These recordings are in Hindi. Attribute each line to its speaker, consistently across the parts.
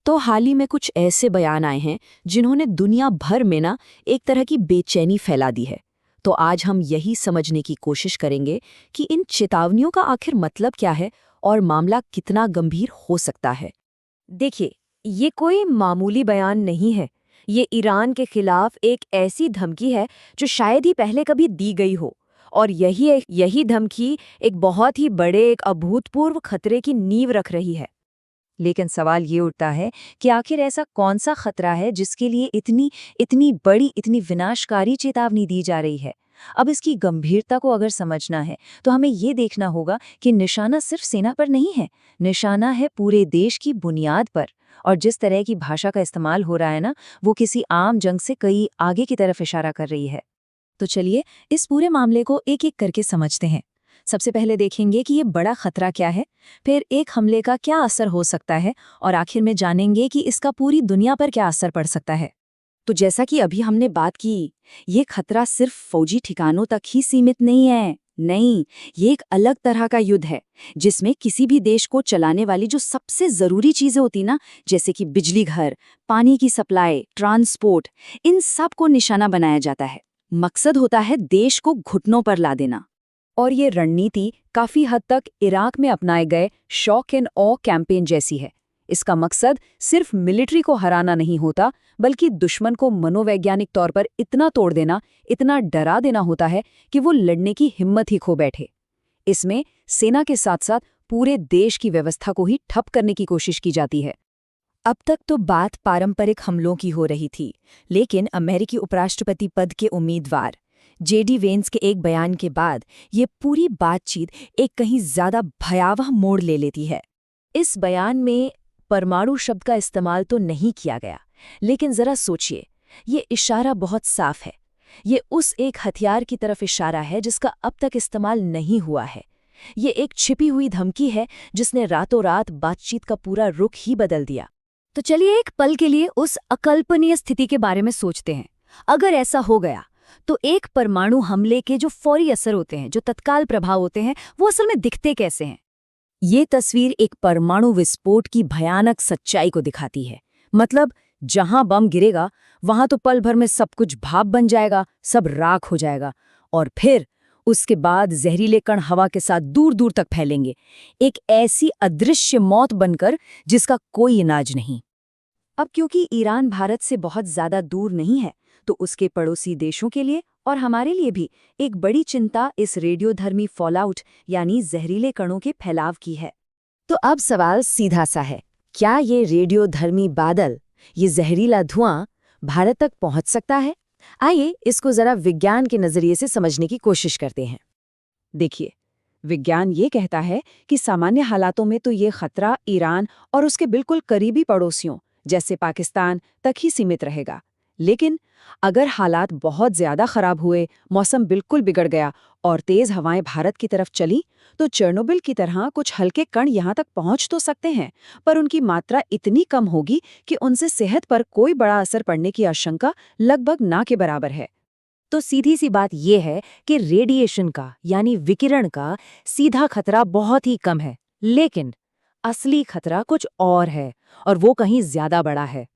Speaker 1: तो हाल ही में कुछ ऐसे बयान आए हैं जिन्होंने दुनिया भर में ना एक तरह की बेचैनी फैला दी है। तो आज हम यही समझने की कोशिश करेंगे कि इन चेतावनियों का आखिर मतलब क्या है और मामला कितना गंभीर हो सकता है।
Speaker 2: देखिए, ये कोई मामूली बयान नहीं है। ये ईरान के खिलाफ एक ऐसी धमकी है जो शायद ही पहले कभी दी गई हो। और यही धमकी एक बहुत ही बड़े, एक अभूतपूर्व खतरे की नींव रख रही है। लेकिन सवाल ये उठता है कि आखिर ऐसा कौन सा खतरा है जिसके लिए इतनी इतनी बड़ी, इतनी विनाशकारी चेतावनी दी जा रही है। अब इसकी गंभीरता को अगर समझना है तो हमें ये देखना होगा कि निशाना सिर्फ सेना पर नहीं है, निशाना है पूरे देश की बुनियाद पर। और जिस तरह की भाषा का इस्तेमाल हो रहा है ना, वो किसी आम जंग से कई आगे की तरफ इशारा कर रही है।
Speaker 1: तो चलिए इस पूरे मामले को एक एक करके समझते हैं। सबसे पहले देखेंगे कि ये बड़ा खतरा क्या है, फिर एक हमले का क्या असर हो सकता है और आखिर में जानेंगे कि इसका पूरी दुनिया पर क्या असर पड़ सकता है।
Speaker 2: तो जैसा कि अभी हमने बात की, ये खतरा सिर्फ फौजी ठिकानों तक ही सीमित नहीं है। नहीं, ये एक अलग तरह का युद्ध है जिसमें किसी भी देश को चलाने वाली जो सबसे जरूरी चीजें होती ना, जैसे कि बिजली घर, पानी की सप्लाई, ट्रांसपोर्ट, इन सब को निशाना बनाया जाता है। मकसद होता है देश को घुटनों पर ला देना। और ये रणनीति काफी हद तक इराक में अपनाए गए शॉक एंड ऑ कैंपेन जैसी है। इसका मकसद सिर्फ मिलिट्री को हराना नहीं होता, बल्कि दुश्मन को मनोवैज्ञानिक तौर पर इतना तोड़ देना, इतना डरा देना होता है कि वो लड़ने की हिम्मत ही खो बैठे। इसमें सेना के साथ साथ पूरे देश की व्यवस्था को ही ठप करने की कोशिश की जाती है। अब तक तो बात पारंपरिक हमलों की हो रही थी, लेकिन अमेरिकी उपराष्ट्रपति पद के उम्मीदवार जेडी वेंस के एक बयान के बाद ये पूरी बातचीत एक कहीं ज्यादा भयावह मोड़ ले लेती है। इस बयान में परमाणु शब्द का इस्तेमाल तो नहीं किया गया, लेकिन जरा सोचिए, ये इशारा बहुत साफ है। ये उस एक हथियार की तरफ इशारा है जिसका अब तक इस्तेमाल नहीं हुआ है। ये एक छिपी हुई धमकी है जिसने रातों रात बातचीत का पूरा रुख ही बदल दिया। तो चलिए एक पल के लिए उस अकल्पनीय स्थिति के बारे में सोचते हैं। अगर ऐसा हो गया तो एक परमाणु हमले के जो फौरी असर होते हैं, जो तत्काल प्रभाव होते हैं, वो असल में दिखते कैसे हैं? ये तस्वीर एक परमाणु विस्फोट की भयानक सच्चाई को दिखाती है। मतलब जहां बम गिरेगा वहां तो पल भर में सब कुछ भाप बन जाएगा, सब राख हो जाएगा, और फिर उसके बाद जहरीले कण हवा के साथ दूर दूर तक फैलेंगे, एक ऐसी अदृश्य मौत बनकर जिसका कोई इलाज नहीं। अब क्योंकि ईरान भारत से बहुत ज्यादा दूर नहीं है, तो उसके पड़ोसी देशों के लिए और हमारे लिए भी एक बड़ी चिंता इस रेडियोधर्मी फॉलआउट यानी जहरीले कणों के फैलाव की है। तो अब सवाल सीधा सा है, क्या ये रेडियोधर्मी बादल, ये जहरीला धुआं भारत तक पहुंच सकता है? आइए इसको जरा विज्ञान के नजरिए से समझने की कोशिश करते हैं। देखिए, विज्ञान ये कहता है कि सामान्य हालातों में तो ये खतरा ईरान और उसके बिल्कुल करीबी पड़ोसियों जैसे पाकिस्तान तक ही सीमित रहेगा। लेकिन अगर हालात बहुत ज्यादा खराब हुए, मौसम बिल्कुल बिगड़ गया और तेज हवाएं भारत की तरफ चली, तो चेर्नोबिल की तरह कुछ हल्के कण यहां तक पहुंच तो सकते हैं, पर उनकी मात्रा इतनी कम होगी कि उनसे सेहत पर कोई बड़ा असर पड़ने की आशंका लगभग ना के बराबर है। तो सीधी सी बात यह है कि रेडिएशन का यानी विकिरण का सीधा खतरा बहुत ही कम है, लेकिन असली खतरा कुछ और है, और वो कहीं ज्यादा बड़ा है।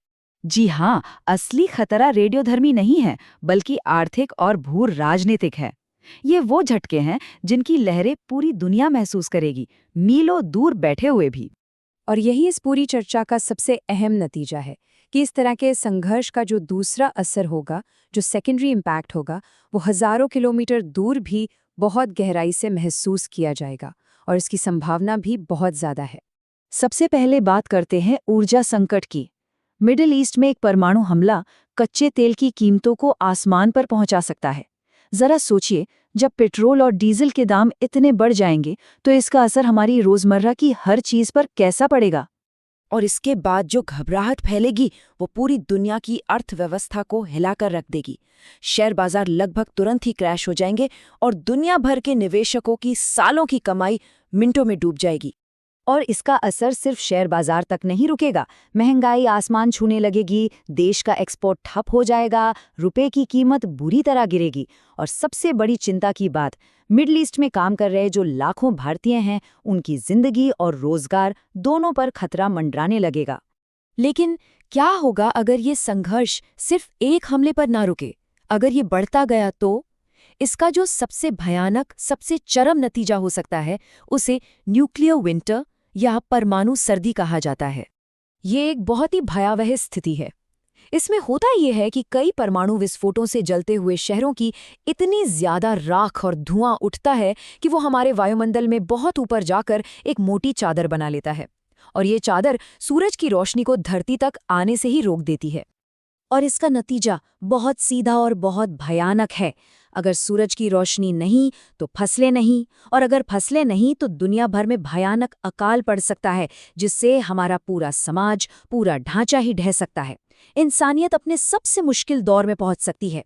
Speaker 2: जी हाँ, असली खतरा रेडियोधर्मी नहीं है, बल्कि आर्थिक और भू राजनीतिक है। ये वो झटके हैं जिनकी लहरें पूरी दुनिया महसूस करेगी, मीलों दूर बैठे हुए भी। और यही इस पूरी चर्चा का सबसे अहम नतीजा है कि इस तरह के संघर्ष का जो दूसरा असर होगा, जो सेकेंडरी इम्पैक्ट होगा, वो हजारों किलोमीटर दूर भी बहुत गहराई से महसूस किया जाएगा, और इसकी संभावना भी बहुत ज्यादा है। सबसे पहले बात करते हैं ऊर्जा संकट की। मिडिल ईस्ट में एक परमाणु हमला कच्चे तेल की कीमतों को आसमान पर पहुंचा सकता है। जरा सोचिए, जब पेट्रोल और डीजल के दाम इतने बढ़ जाएंगे तो इसका असर हमारी रोजमर्रा की हर चीज पर कैसा पड़ेगा। और इसके बाद जो घबराहट फैलेगी वो पूरी दुनिया की अर्थव्यवस्था को हिलाकर रख देगी। शेयर बाजार लगभग तुरंत ही क्रैश हो जाएंगे और दुनिया भर के निवेशकों की सालों की कमाई मिनटों में डूब जाएगी। और इसका असर सिर्फ शेयर बाजार तक नहीं रुकेगा, महंगाई आसमान छूने लगेगी, देश का एक्सपोर्ट ठप हो जाएगा, रुपए की कीमत बुरी तरह गिरेगी, और सबसे बड़ी चिंता की बात, मिडल ईस्ट में काम कर रहे जो लाखों भारतीय हैं, उनकी जिंदगी और रोजगार दोनों पर खतरा मंडराने लगेगा। लेकिन क्या होगा अगर ये संघर्ष सिर्फ एक हमले पर ना रुके? अगर ये बढ़ता गया तो इसका जो सबसे भयानक, सबसे चरम नतीजा हो सकता है, उसे न्यूक्लियर विंटर या परमाणु सर्दी कहा जाता है। ये एक बहुत ही भयावह स्थिति है। इसमें होता ये है कि कई परमाणु विस्फोटों से जलते हुए शहरों की इतनी ज्यादा राख और धुआं उठता है कि वो हमारे वायुमंडल में बहुत ऊपर जाकर एक मोटी चादर बना लेता है, और ये चादर सूरज की रोशनी को धरती तक आने से ही रोक देती है। और इसका नतीजा बहुत सीधा और बहुत भयानक है। अगर सूरज की रोशनी नहीं तो फसलें नहीं, और अगर फसलें नहीं तो दुनिया भर में भयानक अकाल पड़ सकता है, जिससे हमारा पूरा समाज, पूरा ढांचा ही ढह सकता है। इंसानियत अपने सबसे मुश्किल दौर में पहुंच सकती है।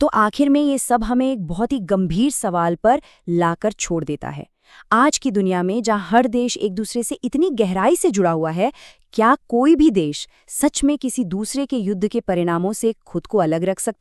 Speaker 1: तो आखिर में ये सब हमें एक बहुत ही गंभीर सवाल पर लाकर छोड़ देता है। आज की दुनिया में जहां हर देश एक दूसरे से इतनी गहराई से जुड़ा हुआ है, क्या कोई भी देश सच में किसी दूसरे के युद्ध के परिणामों से खुद को अलग रख सकता है?